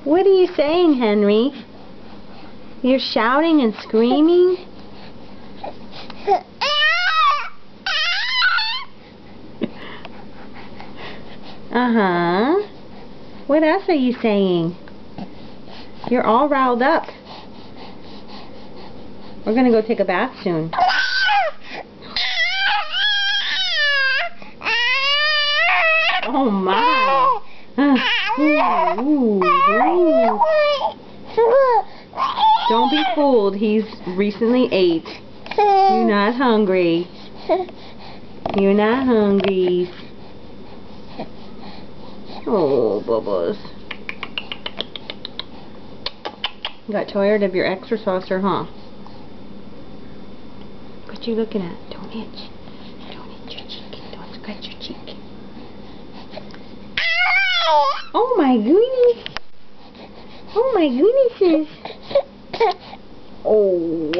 What are you saying, Henry? You're shouting and screaming? Uh-huh. What else are you saying? You're all riled up. We're gonna go take a bath soon. Oh my. Ooh. Don't be fooled. He's recently ate. You're not hungry. You're not hungry. Oh, Bubbles. You got tired of your exerciser, huh? What you looking at? Don't itch. Don't itch your cheek. Don't scratch your cheek. Oh my goodness. Oh my goodness. Oh.